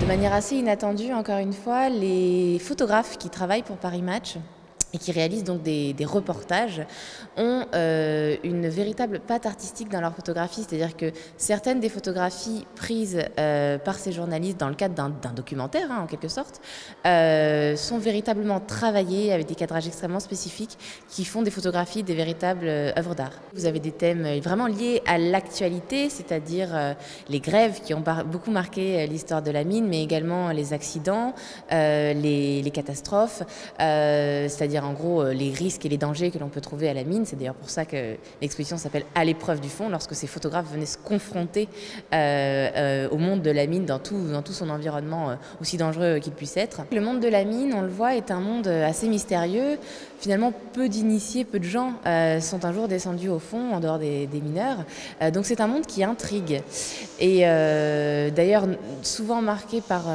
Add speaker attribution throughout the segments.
Speaker 1: manière assez inattendue, encore une fois, les photographes qui travaillent pour Paris Match et qui réalisent donc des reportages ont une véritable patte artistique dans leur photographie. C'est-à-dire que certaines des photographies prises par ces journalistes dans le cadre d'un documentaire, en quelque sorte, sont véritablement travaillées avec des cadrages extrêmement spécifiques qui font des photographies des véritables œuvres d'art. Vous avez des thèmes vraiment liés à l'actualité, c'est-à-dire les grèves qui ont beaucoup marqué l'histoire de la mine, mais également les accidents, les catastrophes, c'est-à-dire en gros les risques et les dangers que l'on peut trouver à la mine. C'est d'ailleurs pour ça que l'exposition s'appelle « À l'épreuve du fond », lorsque ces photographes venaient se confronter au monde de la mine dans tout son environnement aussi dangereux qu'il puisse être. Le monde de la mine, on le voit, est un monde assez mystérieux. Finalement, peu d'initiés, peu de gens sont un jour descendus au fond, en dehors des mineurs. Donc c'est un monde qui intrigue. Et d'ailleurs, souvent marqué par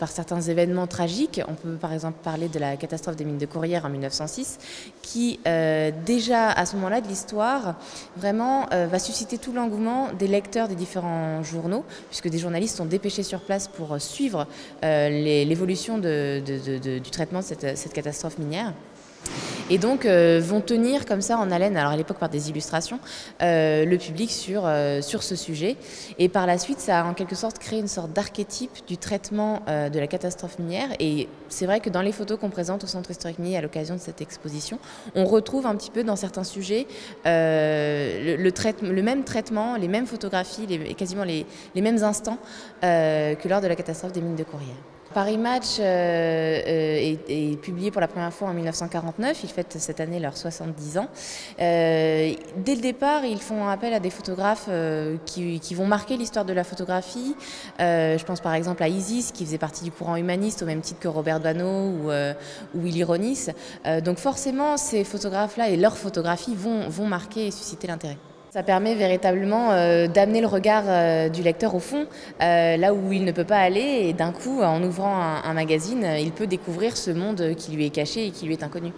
Speaker 1: certains événements tragiques. On peut par exemple parler de la catastrophe des mines de Courrières en 1906, qui déjà à ce moment-là de l'histoire, vraiment va susciter tout l'engouement des lecteurs des différents journaux, puisque des journalistes sont dépêchés sur place pour suivre l'évolution du traitement de cette catastrophe minière. Et donc vont tenir comme ça en haleine, alors à l'époque par des illustrations, le public sur ce sujet. Et par la suite, ça a en quelque sorte créé une sorte d'archétype du traitement de la catastrophe minière. Et c'est vrai que dans les photos qu'on présente au Centre historique minier à l'occasion de cette exposition, on retrouve un petit peu dans certains sujets le même traitement, les mêmes photographies, quasiment les mêmes instants que lors de la catastrophe des mines de Courrières. Paris Match est publié pour la première fois en 1949, ils fêtent cette année leurs 70 ans. Dès le départ, ils font appel à des photographes qui vont marquer l'histoire de la photographie. Je pense par exemple à Isis, qui faisait partie du courant humaniste, au même titre que Robert Doisneau ou Willy Ronis. Donc forcément, ces photographes-là et leurs photographies vont marquer et susciter l'intérêt. Ça permet véritablement d'amener le regard du lecteur au fond, là où il ne peut pas aller, et d'un coup, en ouvrant un magazine, il peut découvrir ce monde qui lui est caché et qui lui est inconnu.